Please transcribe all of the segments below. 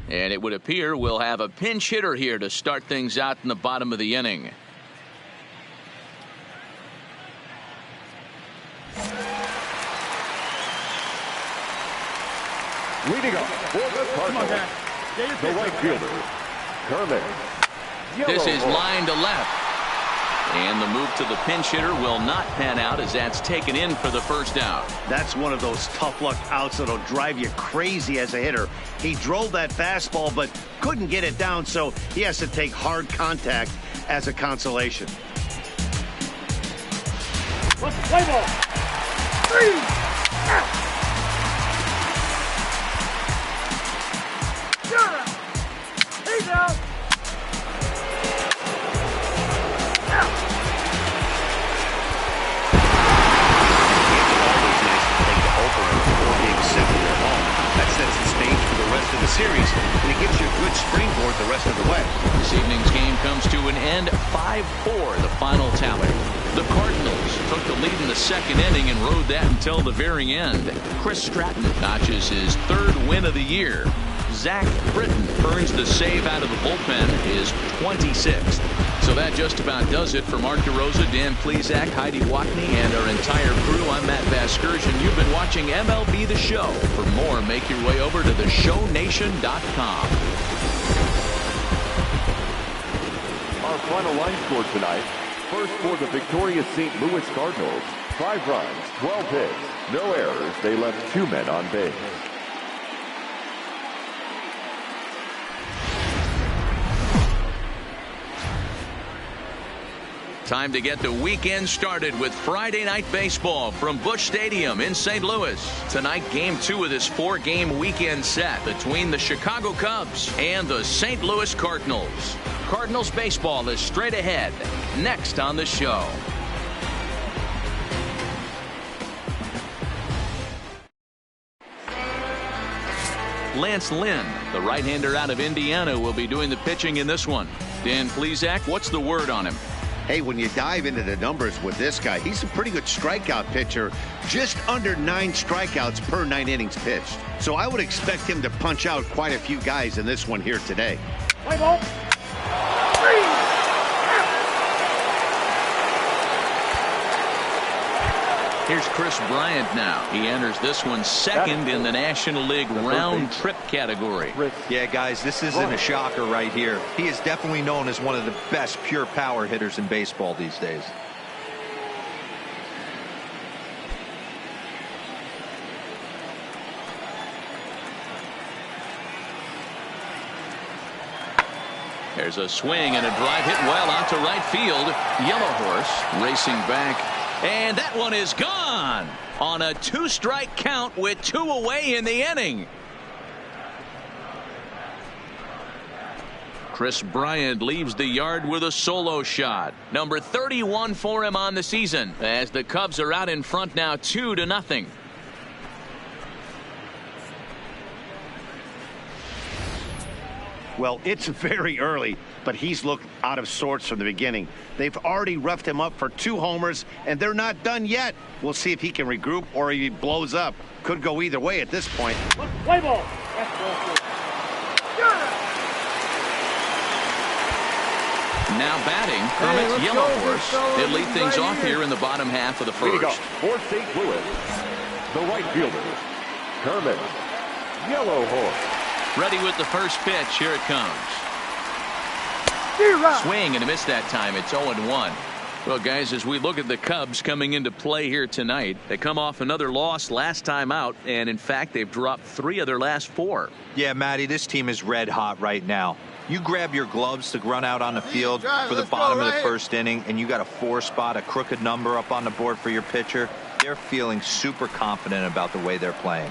And it would appear we'll have a pinch hitter here to start things out in the bottom of the inning. Leading up for the Cardinals, the right fielder, Kermit. This is line to left. And the move to the pinch hitter will not pan out as that's taken in for the first out. That's one of those tough luck outs that'll drive you crazy as a hitter. He drove that fastball but couldn't get it down, so he has to take hard contact as a consolation. Play ball. 3 out. He's out. The series, and it gives you a good springboard the rest of the way. This evening's game comes to an end, 5-4 the final tally. The Cardinals took the lead in the second inning and rode that until the very end. Chris Stratton notches his 3rd win of the year. Zach Britton earns the save out of the bullpen, his 26th. So that just about does it for Mark DeRosa, Dan Plesac, Heidi Watney, and our entire crew. I'm Matt Vasgersian. You've been watching MLB The Show. For more, make your way over to theshownation.com. Our final line score tonight. First for the victorious St. Louis Cardinals. 5 runs, 12 hits, no errors. They left 2 men on base. Time to get the weekend started with Friday Night Baseball from Busch Stadium in St. Louis. Tonight, Game 2 of this 4-game weekend set between the Chicago Cubs and the St. Louis Cardinals. Cardinals baseball is straight ahead, next on the show. Lance Lynn, the right-hander out of Indiana, will be doing the pitching in this one. Dan Plesac, what's the word on him? Hey, when you dive into the numbers with this guy, he's a pretty good strikeout pitcher, just under 9 strikeouts per 9 innings pitched. So I would expect him to punch out quite a few guys in this one here today. Play ball. 3 Here's Chris Bryant now. He enters this one second in the National League round trip category. Yeah, guys, this isn't a shocker right here. He is definitely known as one of the best pure power hitters in baseball these days. There's a swing and a drive hit well out to right field. Yellow Horse racing back. And that one is gone on a 2-strike count with 2 away in the inning. Chris Bryant leaves the yard with a solo shot. Number 31 for him on the season as the Cubs are out in front now 2-0. Well, it's very early, but he's looked out of sorts from the beginning. They've already roughed him up for 2 homers, and they're not done yet. We'll see if he can regroup or if he blows up. Could go either way at this point. Play ball. Now batting, Kermit's Yellow Horse. He'll lead things off here in the bottom half of the first. For St. Louis, the right fielder, Kermit, Yellow Horse. Ready with the first pitch. Here it comes. Swing and a miss that time. It's 0-1. Well, guys, as we look at the Cubs coming into play here tonight, they come off another loss last time out, and in fact, they've dropped 3 of their last 4. Yeah, Matty, this team is red hot right now. You grab your gloves to run out on the field for the bottom of the first inning, and you got a 4 spot, a crooked number up on the board for your pitcher. They're feeling super confident about the way they're playing.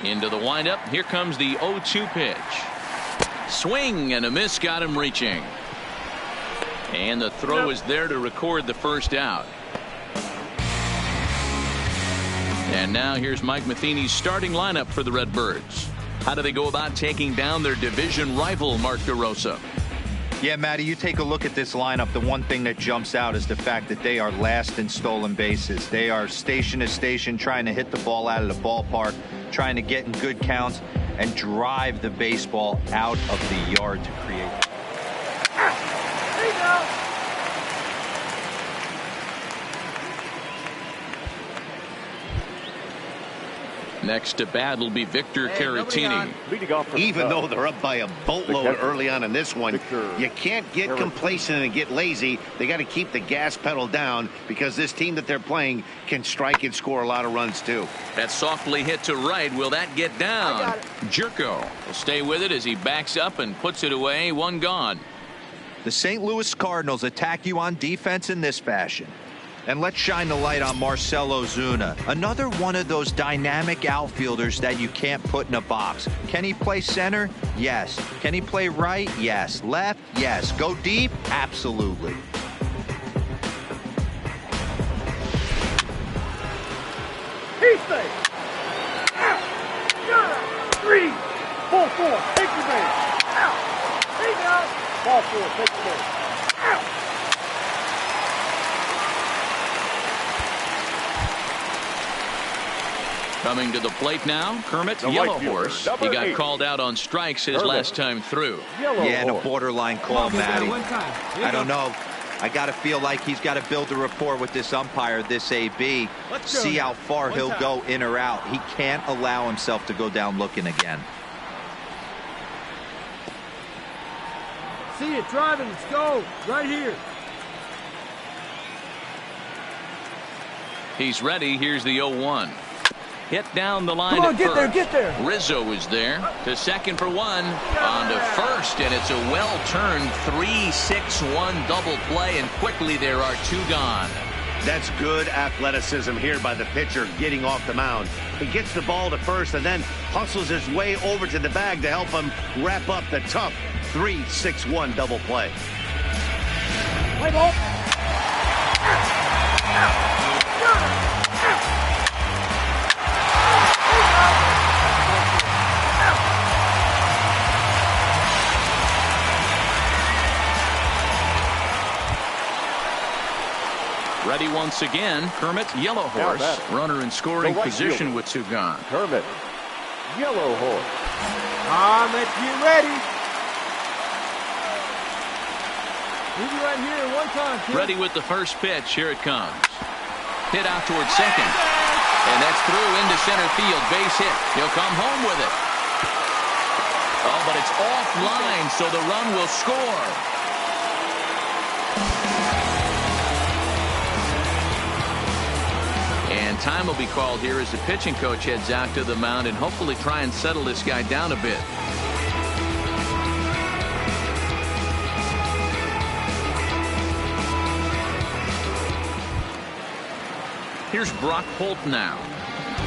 Into the windup. Here comes the 0-2 pitch. Swing and a miss, got him reaching. And the throw is there to record the first out. And now here's Mike Matheny's starting lineup for the Redbirds. How do they go about taking down their division rival, Mark DeRosa? Yeah, Matty, you take a look at this lineup. The one thing that jumps out is the fact that they are last in stolen bases. They are station to station trying to hit the ball out of the ballpark, trying to get in good counts and drive the baseball out of the yard to create. There you go. Next to bat will be Victor Caratini. Even though they're up by a boatload early on in this one, you can't get complacent and get lazy. They got to keep the gas pedal down because this team that they're playing can strike and score a lot of runs too. That softly hit to right. Will that get down? Jerko will stay with it as he backs up and puts it away. 1 gone. The St. Louis Cardinals attack you on defense in this fashion. And let's shine the light on Marcell Ozuna, another one of those dynamic outfielders that you can't put in a box. Can he play center? Yes. Can he play right? Yes. Left? Yes. Go deep? Absolutely. He's safe. Out. Got 3. Ball 4. Take your base. Out. He's out. Ball 4. Take your base. Out. Coming to the plate now, Kermit, Yellow Horse. He got called out on strikes his last time through. Yeah, and a borderline call, Matty. I don't know. I got to feel like he's got to build a rapport with this umpire, this AB. See how far he'll go in or out. He can't allow himself to go down looking again. See it driving. Let's go. Right here. He's ready. Here's the 0-1. Hit down the line. Come on, at get first. there, get there. Rizzo is there to second for 1. On to first, and it's a well-turned 3-6-1 double play, and quickly there are 2 gone. That's good athleticism here by the pitcher getting off the mound. He gets the ball to first and then hustles his way over to the bag to help him wrap up the tough 3-6-1 double play. Play ball. Ready once again, Kermit, Yellow Horse. Runner in scoring position with 2 gone. Kermit, Yellow Horse. Let's get ready. Leave it right here one time, kid. Ready with the first pitch. Here it comes. Hit out towards second. And that's through into center field. Base hit. He'll come home with it. Oh, but it's offline, so the run will score. And time will be called here as the pitching coach heads out to the mound and hopefully try and settle this guy down a bit. Here's Brock Holt now.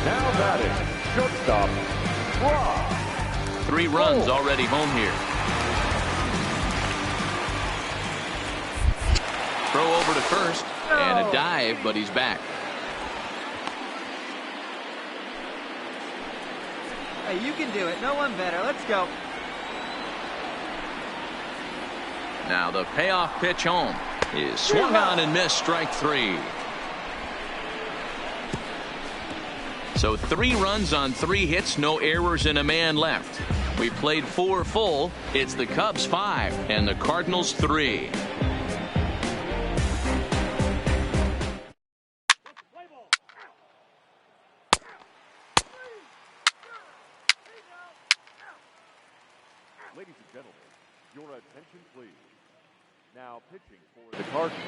Now batting, shortstop, Brock. 3 runs already home here. Throw over to first and a dive, but he's back. Hey, you can do it. No one better. Let's go. Now the payoff pitch home is swung on and missed, strike 3. So 3 runs on 3 hits, no errors, and a man left. We played 4 full. It's the Cubs 5 and the Cardinals 3. Ladies and gentlemen, your attention please. Now pitching for the Cardinals.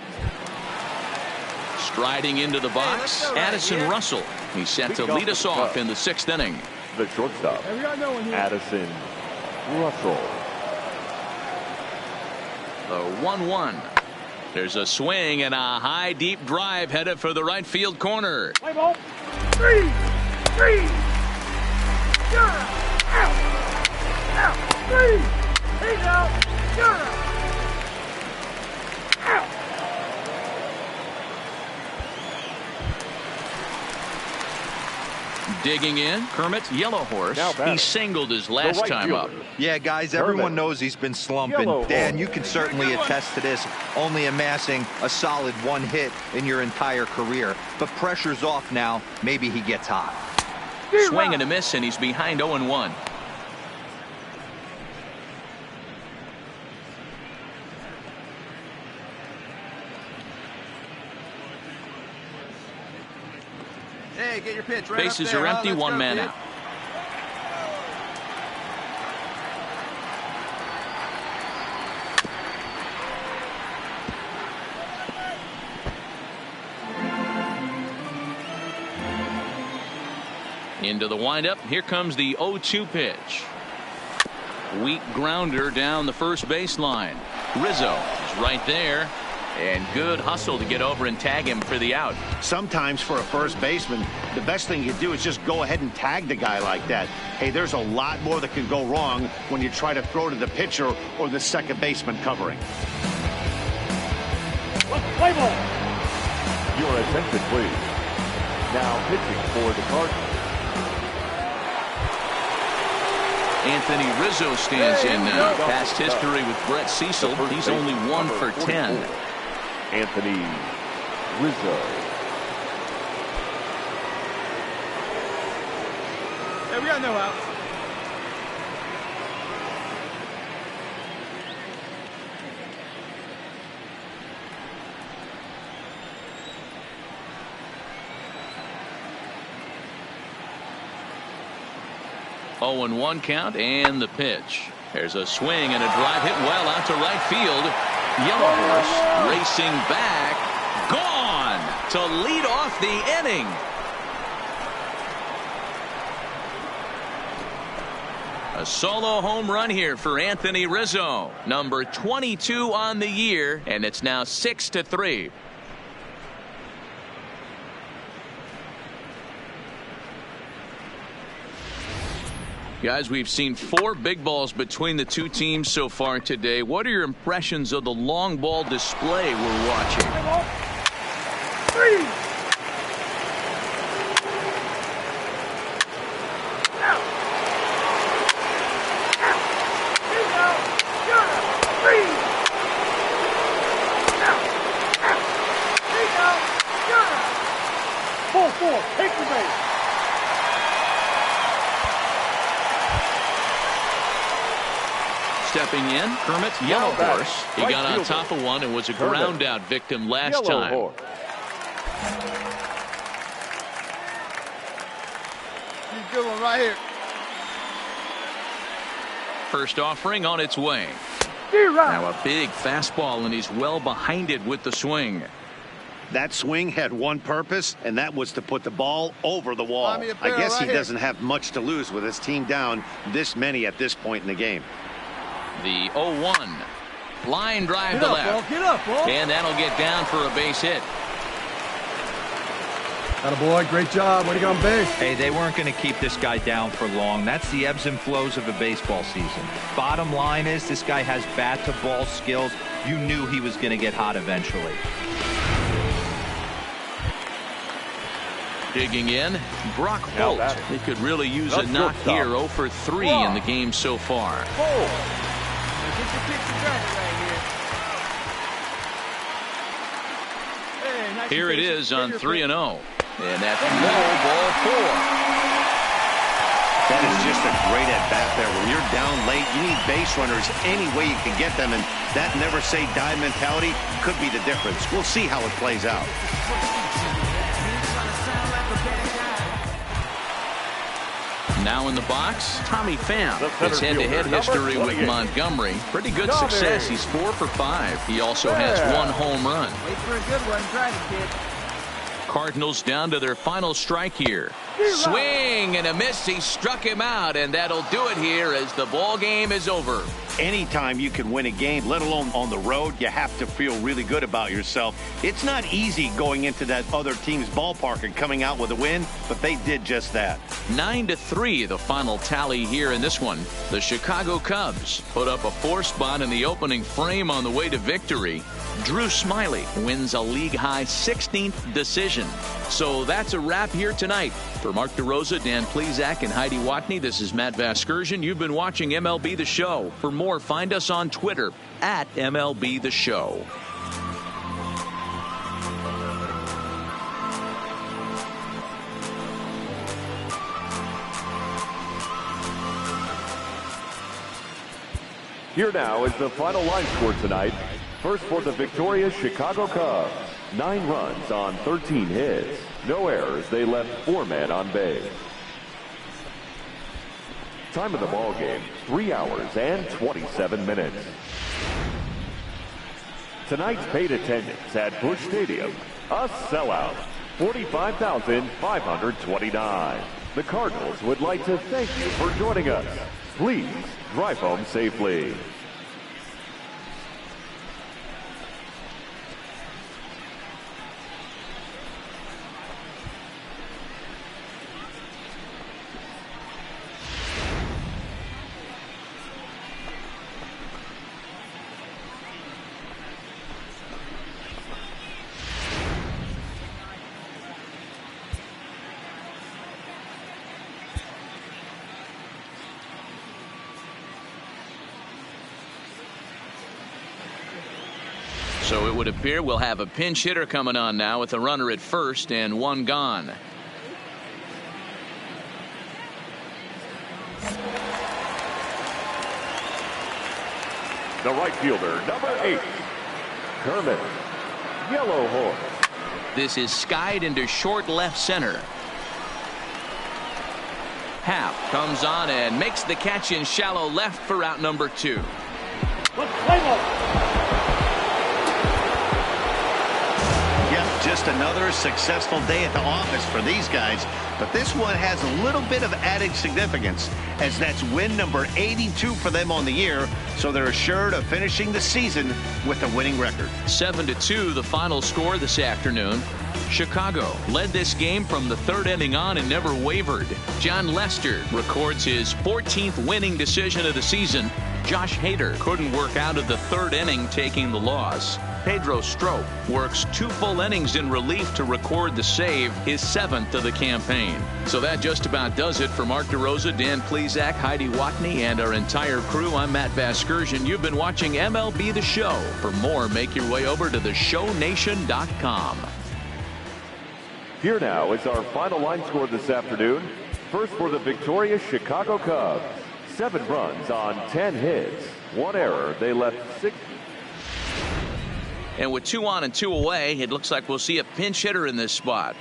Striding into the box, Addison Russell. He's set to lead us off in the 6th inning. The shortstop, Addison Russell. The 1-1. There's a swing and a high deep drive headed for the right field corner. Play ball. 3. Out. 3. He's out. Out. Digging in, Kermit, Yellow Horse. He singled his last right time up. Yeah, guys, everyone knows he's been slumping. Dan, you can certainly attest to this, only amassing a solid 1 hit in your entire career. But pressure's off now. Maybe he gets hot. Swing and a miss, and he's behind 0-1. Hey, get your pitch right Bases up there, are empty, Let's 1 go, man kid. out. Into the windup. Here comes the 0-2 pitch. Weak grounder down the first baseline. Rizzo is right there. And good hustle to get over and tag him for the out. Sometimes for a first baseman, the best thing you do is just go ahead and tag the guy like that. Hey, there's a lot more that can go wrong when you try to throw to the pitcher or the second baseman covering. Play ball. Your attention please. Now pitching for the Cardinals. Anthony Rizzo stands in now. Past history with Brett Cecil. He's only 1 for 10. Anthony Rizzo. Hey, we got no outs. Oh, 0-1 count and the pitch. There's a swing and a drive hit well out to right field. Yellow Horse racing back. Gone to lead off the inning. A solo home run here for Anthony Rizzo. Number 22 on the year, and it's now 6-3. Guys, we've seen 4 big balls between the two teams so far today. What are your impressions of the long ball display we're watching? 3. Out. He's out. You're out. 3. Out. He's out. You're out. 4-4. Take the base. Stepping in, Kermit, Yellow Horse. He got on top of one and was a ground out victim last time. Good one right here. First offering on its way. Now a big fastball, and he's well behind it with the swing. That swing had one purpose, and that was to put the ball over the wall. I guess he doesn't have much to lose with his team down this many at this point in the game. The 0-1. Line drive to left. Get up, ball. And that'll get down for a base hit. Attaboy, great job. Way to get on base. Hey, they weren't going to keep this guy down for long. That's the ebbs and flows of a baseball season. Bottom line is this guy has bat-to-ball skills. You knew he was going to get hot eventually. Digging in, Brock Holt. He could really use a knock here. 0 for 3 in the game so far. Here it is on 3-0. And that's ball 4. That is just a great at-bat there. When you're down late, you need base runners any way you can get them, and that never-say-die mentality could be the difference. We'll see how it plays out. Now in the box, Tommy Pham. The center His head-to-head fielder, history number with 28. Montgomery. Pretty good Tommy. success. He's 4 for 5. He also has Yeah. 1 home run. Wait for a good one. Try it, kid. Cardinals down to their final strike here. Swing and a miss. He struck him out, and that'll do it here as the ball game is over. Anytime you can win a game, let alone on the road, you have to feel really good about yourself. It's not easy going into that other team's ballpark and coming out with a win, but they did just that. 9-3 the final tally here in this one. The Chicago Cubs put up a 4 spot in the opening frame on the way to victory. Drew Smyly wins a league-high 16th decision. So that's a wrap here tonight. For Mark DeRosa, Dan Plesac, and Heidi Watney, this is Matt Vasgersian. You've been watching MLB The Show. For more, find us on Twitter at MLB The Show. Here now is the final line score tonight. First for the victorious Chicago Cubs. 9 runs on 13 hits. No errors. They left 4 men on base. Time of the ball game, 3 hours and 27 minutes. Tonight's paid attendance at Busch Stadium, a sellout, 45,529. The Cardinals would like to thank you for joining us. Please drive home safely. So it would appear we'll have a pinch hitter coming on now with a runner at first and 1 gone. The right fielder, number 8, Kermit, yellow horse. This is skied into short left center. Happ comes on and makes the catch in shallow left for out number 2. Let's play ball. Yep, just another successful day at the office for these guys. But this one has a little bit of added significance, as that's win number 82 for them on the year, so they're assured of finishing the season with a winning record. 7-2 the final score this afternoon. Chicago led this game from the 3rd inning on and never wavered. John Lester records his 14th winning decision of the season. Josh Hader couldn't work out of the 3rd inning, taking the loss. Pedro Strop works 2 full innings in relief to record the save, his 7th of the campaign. So that just about does it for Mark DeRosa, Dan Plesac, Heidi Watney, and our entire crew. I'm Matt Vasgersian. You've been watching MLB The Show. For more, make your way over to theshownation.com. Here now is our final line score this afternoon. First for the victorious Chicago Cubs. 7 runs on 10 hits. 1 error. They left 6. And with 2 on and 2 away, it looks like we'll see a pinch hitter in this spot.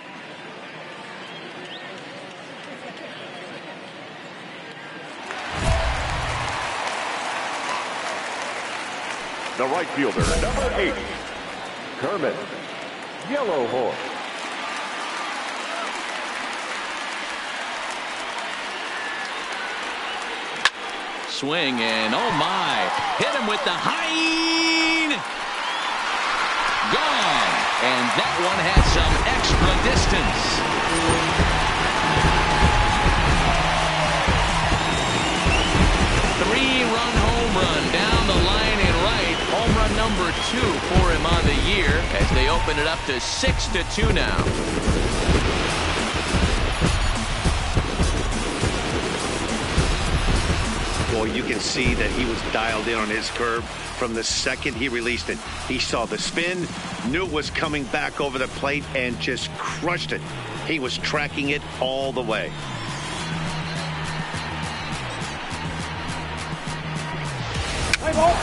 The right fielder, number 8, Kermit, yellow horse. Swing and oh my, hit him with the high. Gone, and that one has some extra distance. 3-run home run down the line and right. Home run number 2 for him on the year as they open it up to 6-2 now. Boy, you can see that he was dialed in on his curve from the second he released it. He saw the spin, knew it was coming back over the plate, and just crushed it. He was tracking it all the way. Play ball.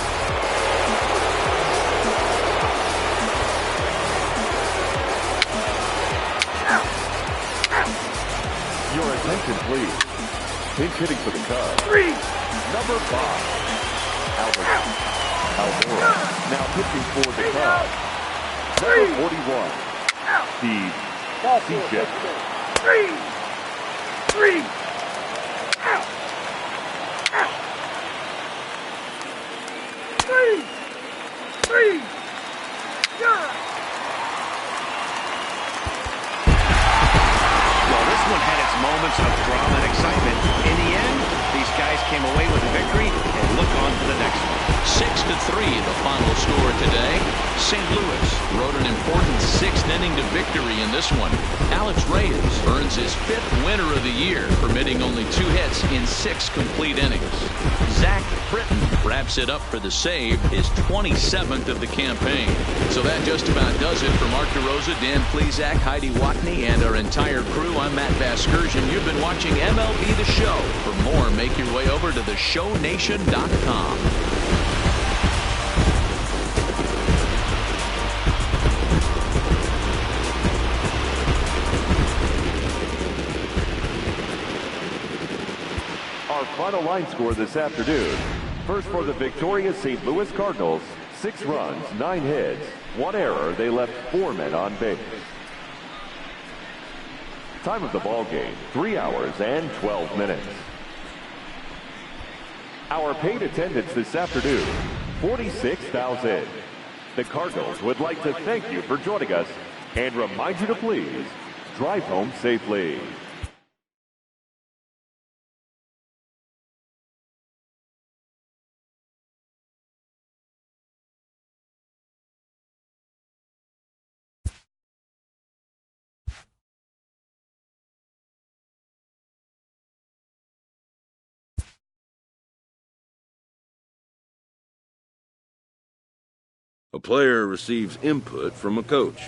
Your attention, please. Pinch hitting for the Cubs. Number 5, Almora. Now pitching for the Cubs. Number 41, Steve Cishek. 3. Out. 3. Well, this one had its moments of drama and excitement. In the end, these guys came away with a victory and look on to the next one. 6-3, the final score today. St. Louis rode an important 6th inning to victory in this one. Alex Reyes earns his 5th winner of the year, permitting only 2 hits in 6 complete innings. Zach Britton wraps it up for the save, his 27th of the campaign. So that just about does it for Mark DeRosa, Dan Plesac, Heidi Watney, and our entire crew. I'm Matt Vasgersian. You've been watching MLB The Show. For more, make your way over to theshownation.com. Final line score this afternoon. First for the victorious St. Louis Cardinals, 6 runs, 9 hits, 1 error. They left 4 men on base. Time of the ball game, 3 hours and 12 minutes. Our paid attendance this afternoon, 46,000. The Cardinals would like to thank you for joining us and remind you to please drive home safely. A player receives input from a coach.